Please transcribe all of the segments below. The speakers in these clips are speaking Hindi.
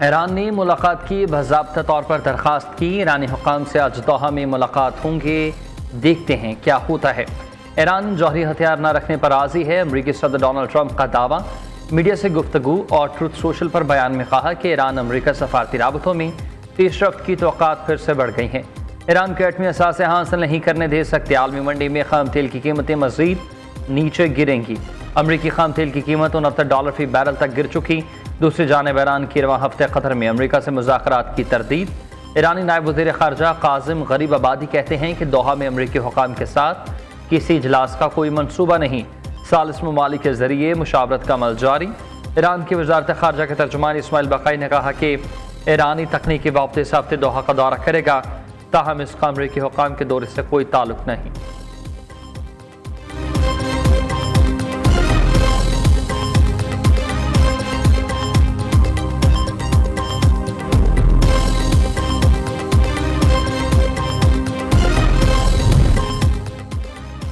ईरान ने मुलाकात की बाज़ाब्ता तौर पर दरख्वास्त की। ईरानी हुकाम से आज दोहा में मुलाकात होंगे, देखते हैं क्या होता है। ईरान जौहरी हथियार न रखने पर राजी है, अमरीकी सदर डोनाल्ड ट्रंप का दावा। मीडिया से गुफ्तगू और ट्रुथ सोशल पर बयान में कहा कि ईरान अमरीका सफारती राबतों में पेशरफ्त की तवक्कात फिर से बढ़ गई हैं। ईरान के एटमी असासे हासिल नहीं करने दे सकते। आलमी मंडी में खाम तेल की कीमतें मजीद नीचे गिरेंगी। अमरीकी खाम तेल की कीमत $69 फी बैरल तक गिर चुकी। दूसरी जानिब ईरान की रवां हफ्ते कतर में अमरीका से मुज़ाकरात की तरदीद। ईरानी नायब वज़ीर ख़ारजा कासिम गरीब आबादी कहते हैं कि दोहा में अमरीकी हुकाम के साथ किसी इजलास का कोई मनसूबा नहीं। सालिस ममालिक के जरिए मुशावरत का अमल जारी। ईरान की वज़ारत ख़ारजा के तर्जुमान इस्माइल बक़ाई ने कहा कि ईरानी तकनीकी बाबत इस हफ्ते दोहा का दौरा करेगा, ताहम इसका अमरीकी हुकाम के दौरे से कोई ताल्लुक नहीं।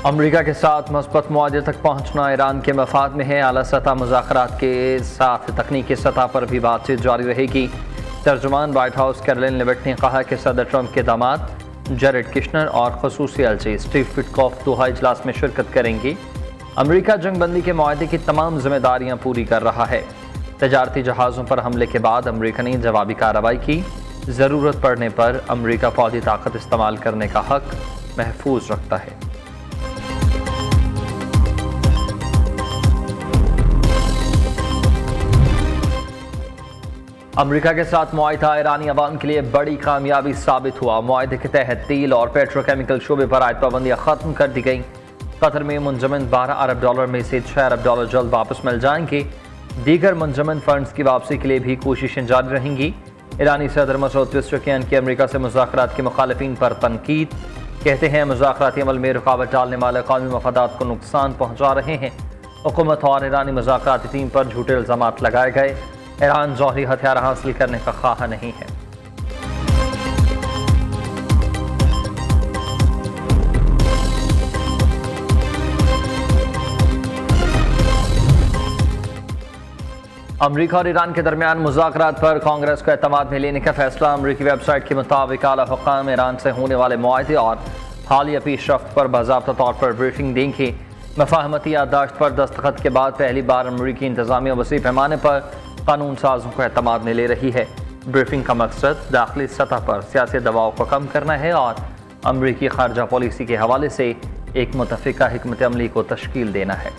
अमरीका के साथ मस्बत मुआहदे तक पहुंचना ईरान के मफाद में है। आला सतह मुज़ाकरात के साथ तकनीकी सतह पर भी बातचीत जारी रहेगी। तर्जुमान वाइट हाउस कैरोलिन लेविट ने कहा कि सदर ट्रंप के दामाद जेरेड किश्नर और खसूसी एलची स्टीव विटकॉफ दोहा इजलास में शिरकत करेंगे। अमरीका जंगबंदी के मुआहदे की तमाम जिम्मेदारियां पूरी कर रहा है। तजारती जहाज़ों पर हमले के बाद अमरीका ने जवाबी कार्रवाई की। ज़रूरत पड़ने पर अमरीका फौजी ताकत इस्तेमाल करने का हक महफूज रखता है। अमरीका के साथ मुआहिदा ईरानी अवाम के लिए बड़ी कामयाबी साबित हुआ। मुआहिदे के तहत तेल और पेट्रोकेमिकल शोबे पर आयद पाबंदियाँ खत्म कर दी गई। कतर में मुंजमद $12 अरब में से $6 अरब जल्द वापस मिल जाएंगे। दीगर मुंजमद फंड्स की वापसी के लिए भी कोशिशें जारी रहेंगी। ईरानी सदर मसूद पेज़ेशकियान की अमरीका से मुज़ाकरात के मुखालिफिन पर तनकीद। कहते हैं मुज़ाकराती अमल में रुकावट डालने वाले कौमी मफादात को नुकसान पहुँचा रहे हैं। हुकूमत और ईरानी मुज़ाकराती टीम पर झूठे इल्ज़ामात लगाए गए। ईरान जौहरी हथियार हासिल करने का ख्वाह नहीं है। अमरीका और ईरान के दरमियान मुज़ाकरात पर कांग्रेस को एतमाद में लेने का फैसला। अमरीकी वेबसाइट के मुताबिक आला हुकाम ईरान से होने वाले मुआहदे और हालिया पेशरफ्त पर बाज़ाब्ता तौर पर ब्रीफिंग देंगे। मफाहमती याददाश्त पर दस्तखत के बाद पहली बार अमरीकी इंतज़ामिया वसी पैमाने पर कानून साजों को एतमाद में ले रही है। ब्रीफिंग का मकसद दाखिली सतह पर सियासी दबाव को कम करना है और अमरीकी खारजा पॉलिसी के हवाले से एक मुतफ़िका हिकमत अमली को तश्कील देना है।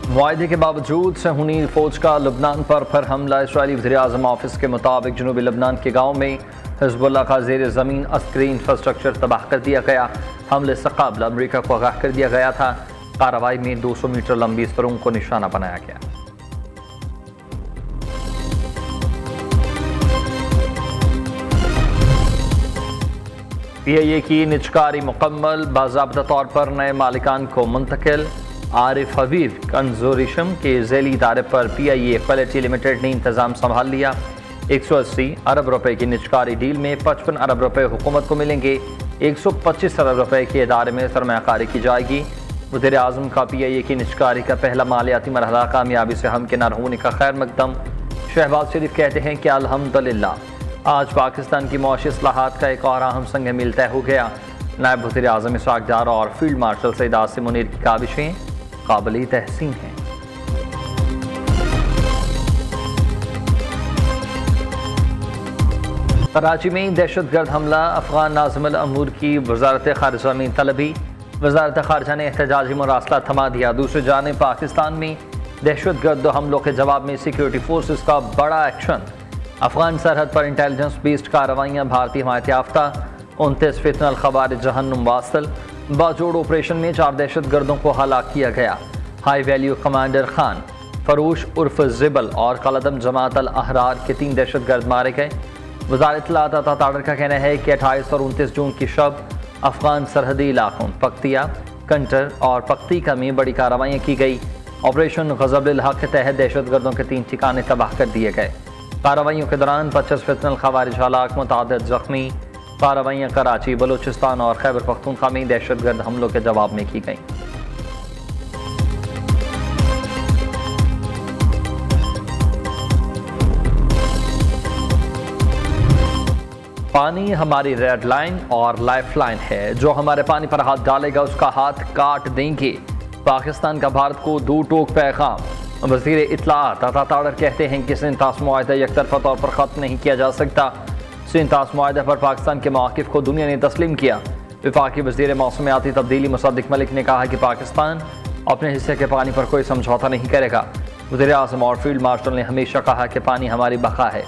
मुआहदे के बावजूद सहूनी फौज का लबनान पर फिर हमला। इसराइली वज़ीर-ए-आज़म ऑफिस के मुताबिक जनूबी लबनान के गाँव में हिज़्बुल्लाह का ज़ेर ज़मीन अस्करी इंफ्रास्ट्रक्चर तबाह कर दिया गया। हमले से कबल अमरीका को आगाह कर दिया गया था। कार्रवाई में 200 मीटर लंबी सुरंग को निशाना बनाया गया। PIA की निजकारी मुकम्मल, बाज़ाब्ता तौर पर नए मालिकान को मुंतकिल। आरिफ हबीब कंजोरिशम के ज़ैली इदारे पर PIA क्वालिटी लिमिटेड ने इंतज़ाम संभाल लिया। 180 अरब रुपए की निजकारी डील में 55 अरब रुपए हुकूमत को मिलेंगे। 125 अरब रुपए के इदारे में सरमायाकारी की जाएगी। वज़ीर-ए-आज़म का PIA की निजकारी का पहला मालियाती मरहला कामयाबी से हमकिनार होने का खैर मकदम। शहबाज शरीफ कहते हैं कि अल्हम्दुलिल्लाह आज पाकिस्तान की मुआशी इस्लाहात का एक और अहम संग मील तय हो गया। नायब वज़ीर-ए-आज़म इसहाक़ डार और फील्ड मार्शल सईद आसिम मुनीर की काबिशें काबिल तहसीन हैं। कराची में दहशतगर्द हमला, अफगान नाज़िमुल अमूर की वज़ारत ख़ारिजा में तलबी। वज़ारत ख़ारिजा ने एहतजाजी मुरासला थमा दिया। दूसरी जानिब पाकिस्तान में दहशतगर्द हमलों के जवाब में सिक्योरिटी फोर्सेस का बड़ा एक्शन। अफगान सरहद पर इंटेलिजेंस बेस्ड कार्रवाइयाँ, भारतीय हिमायत याफ्ता 29 फितनल ख़वारिज जहन्नुम वासल। बाजोड़ ऑपरेशन में 4 दहशतगर्दों को हलाक किया गया। हाई वैल्यू कमांडर खान फरूश उर्फ जिबल और कलदम जमात अल अहरार के 3 दहशतगर्द मारे गए। वज़ारत इत्तलाआत ताड़र का कहना है कि 28 और 29 जून की शब अफगान सरहदी इलाकों पख्तिया, कंटर और पख्तीका में बड़ी कार्रवाइयाँ की गई। ऑपरेशन ग़ज़ब-उल हक़ के तहत दहशतगर्दों के 3 ठिकाने तबाह कर दिए गए। कार्रवाइयों के दौरान 25 फितनल ख़वारिज हलाक, मुतअद्दिद ज़ख्मी। कार्रवाइयाँ कराची, बलूचिस्तान और खैबर पख्तूनख्वा में दहशतगर्द हमलों के जवाब में की गईं। पानी हमारी रेड लाइन और लाइफ लाइन है। जो हमारे पानी पर हाथ डालेगा उसका हाथ काट देंगे। पाकिस्तान का भारत को दो टोक पैगाम। वज़ीर इत्तलाआत अता ताड़र कहते हैं कि सिंतास मुआहदा यकतरफा तौर पर ख़त्म नहीं किया जा सकता। सिंतास मुआहदा पर पाकिस्तान के मौक़िफ़ को दुनिया ने तस्लीम किया। वफाकी वज़ीर मौसमियाती तब्दीली मुसद्दिक़ मलिक ने कहा कि पाकिस्तान अपने हिस्से के पानी पर कोई समझौता नहीं करेगा। वज़ीर आज़म और फील्ड मार्शल ने हमेशा कहा कि पानी हमारी बका है।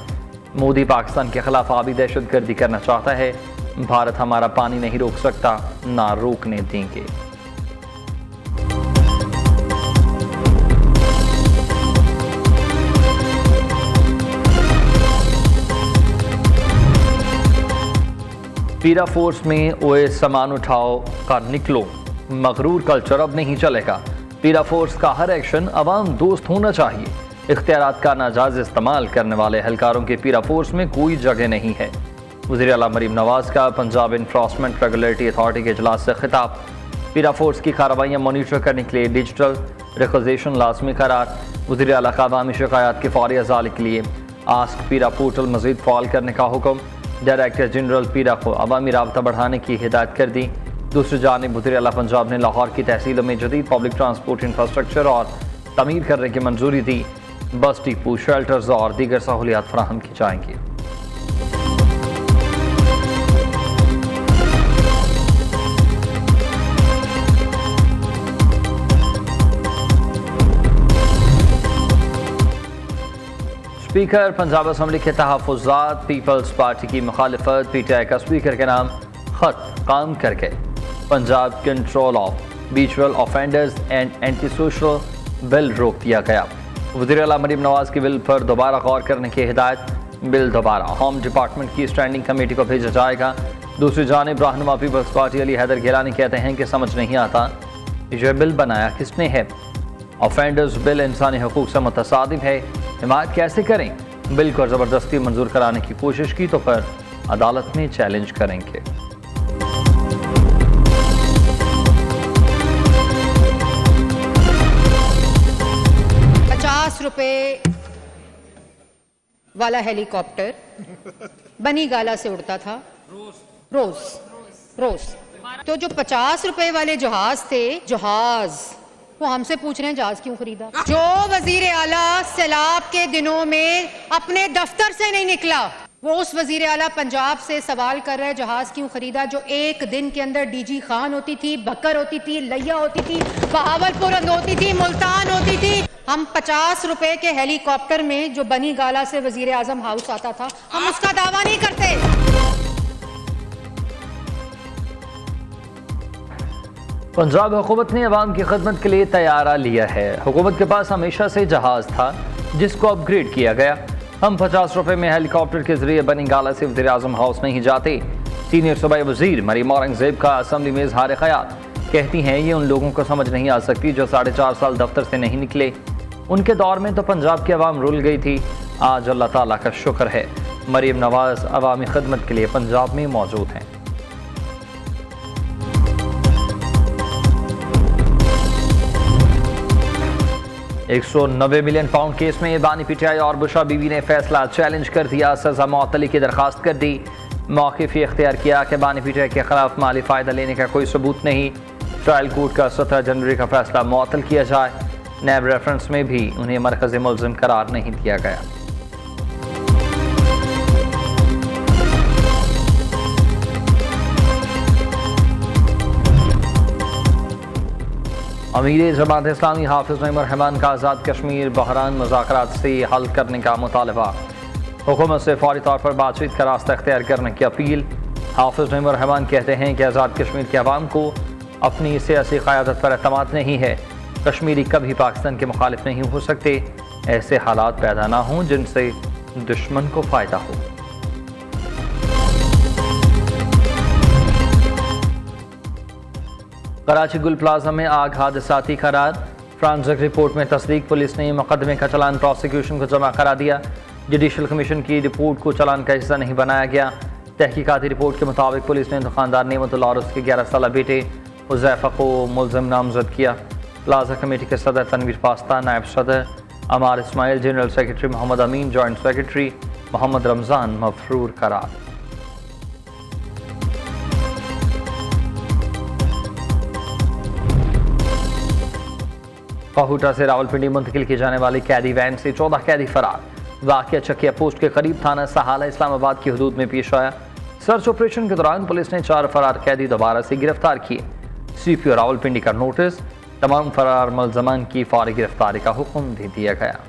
मोदी पाकिस्तान के खिलाफ आबी दहशतगर्दी करना चाहता है। भारत हमारा पानी नहीं रोक सकता, ना रोकने देंगे। पीरा फोर्स में ओए सामान उठाओ का निकलो, मगरूर कल्चर अब नहीं चलेगा। पीरा फोर्स का हर एक्शन अवाम दोस्त होना चाहिए। इख्तियारात का नाजायज इस्तेमाल करने वाले एहलकारों के पीरा फोर्स में कोई जगह नहीं है। वज़ीर आला मरीम नवाज का पंजाब इन्फोर्समेंट रेगुलेटरी अथॉरिटी के इजलास से खिताब। पीरा फोर्स की कार्रवाइयाँ मॉनिटर करने के लिए डिजिटल रिक्विजिशन लाजमी करार। वज़ीर आला का अवामी शिकायत के फौरी अजाले के लिए आस्क पीरा पोर्टल मज़ीद फ़ाल करने का हुक्म। डायरेक्टर जनरल पीरा को अवामी राबता बढ़ाने की हिदायत कर दी। दूसरी जानिब वज़ीर आला पंजाब ने लाहौर की तहसीलों में जदीद पब्लिक ट्रांसपोर्ट इंफ्रास्ट्रक्चर और तमीर करने की मंजूरी दी। बस डिपो, शेल्टर्स और दीगर सहूलियात फराहम की जाएंगी। स्पीकर पंजाब असम्बली के तहफ़्फ़ुज़ात। पीपल्स पार्टी की मुखालिफत। पीटीआई का स्पीकर के नाम खत काम करके Punjab control of mutual offenders and anti social bill रोक दिया गया। वज़ीर आला मरीम नवाज के बिल पर दोबारा गौर करने की हिदायत। बिल दोबारा होम डिपार्टमेंट की स्टैंडिंग कमेटी को भेजा जाएगा। दूसरी जानिब रहनुमा पीपल्स पार्टी अली हैदर गिलानी कहते हैं कि समझ नहीं आता यह बिल बनाया किसने है। ऑफेंडर्स बिल इंसानी हकूक़ से मुतसादिम है, हिमायत कैसे करें। बिल को ज़बरदस्ती मंजूर कराने की कोशिश की तो फिर अदालत में चैलेंज करेंगे। ₹50 वाला हेलीकॉप्टर बनी गाला से उड़ता था रोज। तो जो ₹50 वाले जहाज थे, वो हमसे पूछ रहे हैं जहाज क्यों खरीदा। जो वजीर आला सैलाब के दिनों में अपने दफ्तर से नहीं निकला, वो उस वजीर आला पंजाब से सवाल कर रहे हैं जहाज क्यों खरीदा, जो एक दिन के अंदर डीजी खान होती थी, बकर होती थी, लैया होती थी, बहावलपुर होती थी, मुल्तान होती थी। हम ₹50 के हेलीकॉप्टर में जो बनी गाला से वजीर आजम हाउस आता था, हम उसका दावा नहीं करते। पंजाब हुकूमत ने अवाम की खदमत के लिए तैयारा लिया है। हुकूमत के पास हमेशा से जहाज था जिसको अपग्रेड किया गया। हम ₹50 में हेलीकॉप्टर के जरिए बनी गाला से वज़ीर आज़म हाउस नहीं जाते। सीनियर सूबाई वज़ीर मरीम औरंगज़ेब का असम्बली में इज़हार ख़याल। कहती हैं ये उन लोगों को समझ नहीं आ सकती जो 4.5 साल दफ्तर से नहीं निकले। उनके दौर में तो पंजाब की अवाम रुल गई थी, आज अल्लाह ताला का शुक्र है मरीम नवाज अवामी खदमत के लिए पंजाब में मौजूद हैं। £190 मिलियन केस में बानी पीटीआई और बुशरा बीवी ने फैसला चैलेंज कर दिया। सजा मुअत्तली की दरखास्त कर दी। मौक़िफ़ ये इख्तियार किया कि बानी पीटीआई के खिलाफ माली फ़ायदा लेने का कोई सबूत नहीं। ट्रायल कोर्ट का 17 जनवरी का फैसला मुअत्तल किया जाए। नैब रेफरेंस में भी उन्हें मरकज़ी मुल्ज़िम करार नहीं दिया गया। अमीर जमात इस्लामी हाफिज़ नईम रहमान का आज़ाद कश्मीर बहरान मुज़ाकरात से हल करने का मुतालबा। हुकूमत से फौरी तौर पर बातचीत का रास्ता इख्तियार करने की अपील। हाफिज़ नईम रहमान कहते हैं कि आज़ाद कश्मीर के अवाम को अपनी सियासी क़यादत पर एतमाद नहीं है। कश्मीरी कभी पाकिस्तान के मुखालिफ नहीं हो सकते। ऐसे हालात पैदा ना हों जिनसे दुश्मन को फ़ायदा हो। कराची गुल प्लाजा में आग हादसाती करार। फ्रांसिक रिपोर्ट में तस्दीक। पुलिस ने मुकदमे का चालान प्रोसिक्यूशन को जमा करा दिया। जुडिशल कमीशन की रिपोर्ट को चालान का हिस्सा नहीं बनाया गया। तहकीकाती रिपोर्ट के मुताबिक पुलिस ने दुकानदार नेमतुल्लाह और उसके 11 साल बेटे हुज़ैफ़ा को मुल्ज़िम नामजद किया। प्लाजा कमेटी के सदर तनवीर पास्ता, नायब सदर अमार इस्माइल, जनरल सेक्रेटरी मोहम्मद अमीन, जॉइंट सेक्रेटरी मोहम्मद रमज़ान मफरूर करार। काहूटा से रावलपिंडी मुंतकिल की जाने वाली कैदी वैन से 14 कैदी फरार। वाक़या चकिया पोस्ट के करीब थाना सहाला इस्लामाबाद की हदूद में पेश आया। सर्च ऑपरेशन के दौरान पुलिस ने 4 फरार कैदी दोबारा से गिरफ्तार किए। CPO रावलपिंडी का नोटिस, तमाम फरार मुल्ज़मान की फौरी गिरफ्तारी का हुक्म दे दिया गया।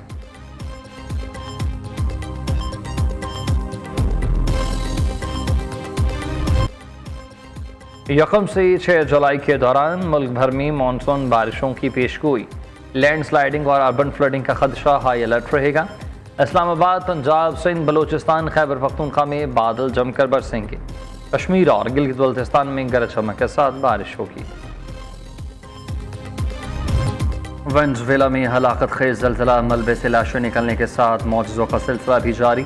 यकम से 6 जुलाई के दौरान मुल्क भर में मानसून बारिशों की पेशगोई। लैंडस्लाइडिंग और अर्बन फ्लडिंग का खदशा हाई अलर्ट रहेगा। इस्लामाबाद, पंजाब, सिंध, बलूचिस्तान, खैबर पख्तूनख्वा में बादल जमकर बरसेंगे। कश्मीर और गिलगित बल्तिस्तान में गरज चमक के साथ बारिश होगी। वेनेज़ुएला में हलाकत खेज ज़ल्ज़ला, मलबे से लाशें निकलने के साथ मौजज़ों का सिलसिला भी जारी।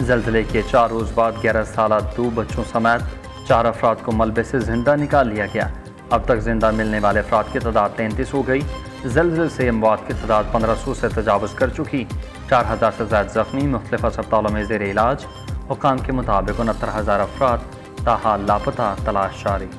ज़ल्ज़ले के 4 रोज़ बाद 11 साल 2 बच्चों समेत 4 अफराद को मलबे से जिंदा निकाल लिया गया। अब तक जिंदा मिलने वाले अफराद की तादाद 33 हो गई। ज़ल्ज़ले से अमवात की तादाद 1500 से तजावज़ कर चुकी। 4000 से ज़्यादा ज़ख्मी मुख्तलिफ अस्पतालों में ज़ेर इलाज। हुक्काम के मुताबिक 69,000 अफराद ताहाल लापता, तलाश जारी।